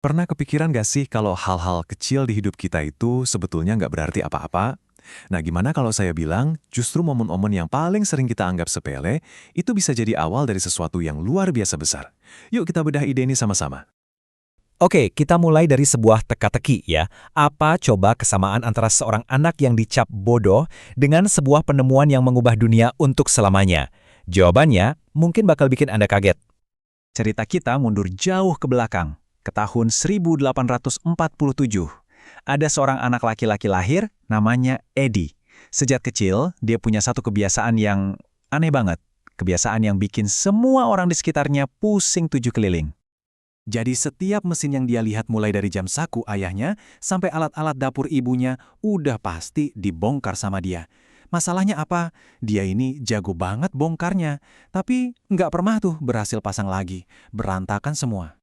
Pernah kepikiran gak sih kalau hal-hal kecil di hidup kita itu sebetulnya nggak berarti apa-apa? Nah, gimana kalau saya bilang justru momen-momen yang paling sering kita anggap sepele itu bisa jadi awal dari sesuatu yang luar biasa besar? Yuk kita bedah ide ini sama-sama. Oke, kita mulai dari sebuah teka-teki ya. Apa coba kesamaan antara seorang anak yang dicap bodoh dengan sebuah penemuan yang mengubah dunia untuk selamanya? Jawabannya mungkin bakal bikin Anda kaget. Cerita kita mundur jauh ke belakang, ke tahun 1847. Ada seorang anak laki-laki lahir, namanya Eddie. Sejak kecil, dia punya satu kebiasaan yang aneh banget. Kebiasaan yang bikin semua orang di sekitarnya pusing tujuh keliling. Jadi setiap mesin yang dia lihat mulai dari jam saku ayahnya sampai alat-alat dapur ibunya udah pasti dibongkar sama dia. Masalahnya apa? Dia ini jago banget bongkarnya, tapi nggak pernah tuh berhasil pasang lagi. Berantakan semua.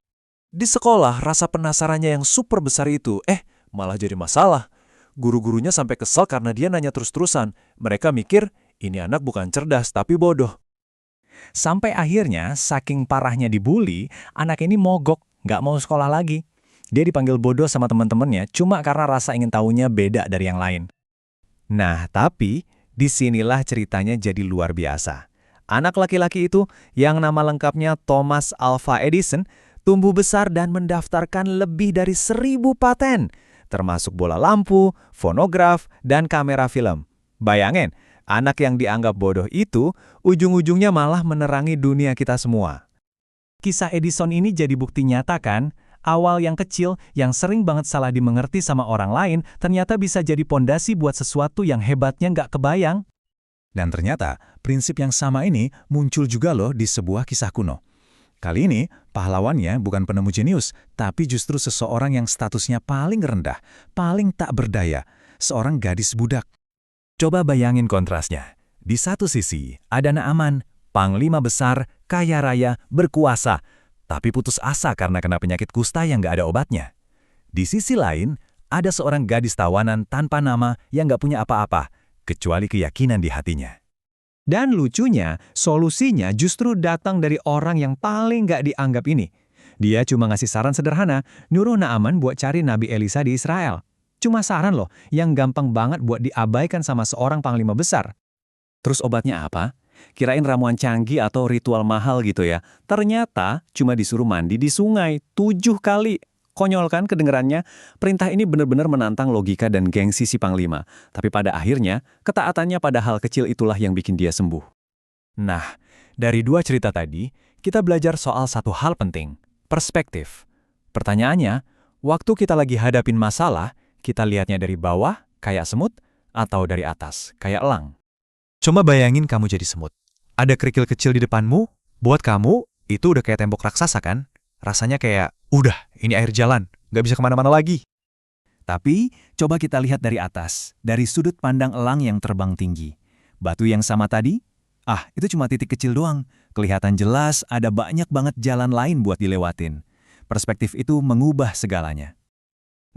Di sekolah, rasa penasarannya yang super besar itu, malah jadi masalah. Guru-gurunya sampai kesel karena dia nanya terus-terusan. Mereka mikir, ini anak bukan cerdas tapi bodoh. Sampai akhirnya, saking parahnya dibully, anak ini mogok, nggak mau sekolah lagi. Dia dipanggil bodoh sama teman-temannya cuma karena rasa ingin tahunya beda dari yang lain. Nah, tapi disinilah ceritanya jadi luar biasa. Anak laki-laki itu, yang nama lengkapnya Thomas Alva Edison, tumbuh besar dan mendaftarkan lebih dari 1.000 paten, termasuk bola lampu, fonograf, dan kamera film. Bayangin, anak yang dianggap bodoh itu, ujung-ujungnya malah menerangi dunia kita semua. Kisah Edison ini jadi bukti nyata kan? Awal yang kecil, yang sering banget salah dimengerti sama orang lain, ternyata bisa jadi pondasi buat sesuatu yang hebatnya nggak kebayang. Dan ternyata, prinsip yang sama ini muncul juga loh di sebuah kisah kuno. Kali ini, pahlawannya bukan penemu jenius, tapi justru seseorang yang statusnya paling rendah, paling tak berdaya, seorang gadis budak. Coba bayangin kontrasnya. Di satu sisi, ada Naaman, panglima besar, kaya raya, berkuasa, tapi putus asa karena kena penyakit kusta yang nggak ada obatnya. Di sisi lain, ada seorang gadis tawanan tanpa nama yang nggak punya apa-apa, kecuali keyakinan di hatinya. Dan lucunya, solusinya justru datang dari orang yang paling nggak dianggap ini. Dia cuma ngasih saran sederhana, nyuruh Naaman buat cari Nabi Elisa di Israel. Cuma saran loh, yang gampang banget buat diabaikan sama seorang panglima besar. Terus obatnya apa? Kirain ramuan canggih atau ritual mahal gitu ya. Ternyata cuma disuruh mandi di sungai 7 kali. Konyol kan kedengerannya? Perintah ini benar-benar menantang logika dan gengsi si panglima. Tapi pada akhirnya, ketaatannya pada hal kecil itulah yang bikin dia sembuh. Nah, dari dua cerita tadi, kita belajar soal satu hal penting, perspektif. Pertanyaannya, waktu kita lagi hadapin masalah, kita lihatnya dari bawah, kayak semut, atau dari atas, kayak elang. Coba bayangin kamu jadi semut. Ada kerikil kecil di depanmu, buat kamu, itu udah kayak tembok raksasa kan? Rasanya kayak, udah, ini air jalan, nggak bisa kemana-mana lagi. Tapi, coba kita lihat dari atas, dari sudut pandang elang yang terbang tinggi. Batu yang sama tadi? Itu cuma titik kecil doang. Kelihatan jelas ada banyak banget jalan lain buat dilewatin. Perspektif itu mengubah segalanya.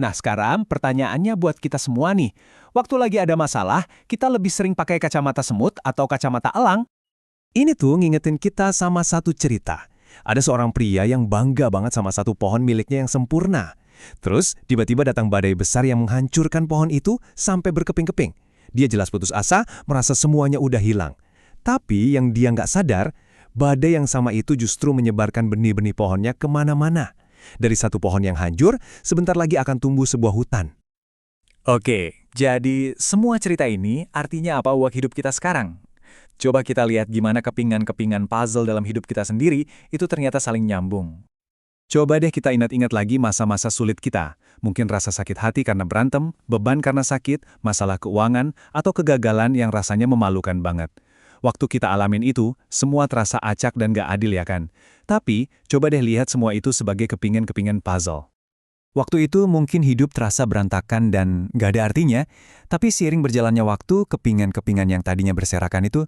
Nah, sekarang pertanyaannya buat kita semua nih. Waktu lagi ada masalah, kita lebih sering pakai kacamata semut atau kacamata elang? Ini tuh ngingetin kita sama satu cerita. Ada seorang pria yang bangga banget sama satu pohon miliknya yang sempurna. Terus, tiba-tiba datang badai besar yang menghancurkan pohon itu sampai berkeping-keping. Dia jelas putus asa, merasa semuanya udah hilang. Tapi yang dia nggak sadar, badai yang sama itu justru menyebarkan benih-benih pohonnya kemana-mana. Dari satu pohon yang hancur, sebentar lagi akan tumbuh sebuah hutan. Oke, jadi semua cerita ini artinya apa buat hidup kita sekarang? Coba kita lihat gimana kepingan-kepingan puzzle dalam hidup kita sendiri itu ternyata saling nyambung. Coba deh kita ingat-ingat lagi masa-masa sulit kita. Mungkin rasa sakit hati karena berantem, beban karena sakit, masalah keuangan, atau kegagalan yang rasanya memalukan banget. Waktu kita alamin itu, semua terasa acak dan gak adil ya kan? Tapi, coba deh lihat semua itu sebagai kepingan-kepingan puzzle. Waktu itu mungkin hidup terasa berantakan dan gak ada artinya, tapi seiring berjalannya waktu, kepingan-kepingan yang tadinya berserakan itu,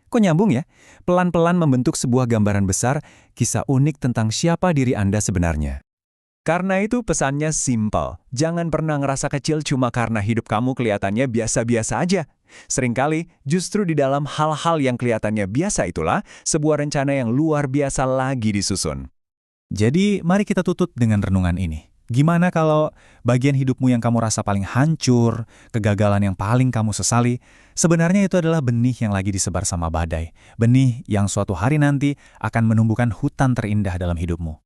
kok nyambung ya? Pelan-pelan membentuk sebuah gambaran besar, kisah unik tentang siapa diri Anda sebenarnya. Karena itu pesannya simpel, jangan pernah ngerasa kecil cuma karena hidup kamu kelihatannya biasa-biasa aja. Seringkali, justru di dalam hal-hal yang kelihatannya biasa itulah, sebuah rencana yang luar biasa lagi disusun. Jadi, mari kita tutup dengan renungan ini. Gimana kalau bagian hidupmu yang kamu rasa paling hancur, kegagalan yang paling kamu sesali, sebenarnya itu adalah benih yang lagi disebar sama badai. Benih yang suatu hari nanti akan menumbuhkan hutan terindah dalam hidupmu.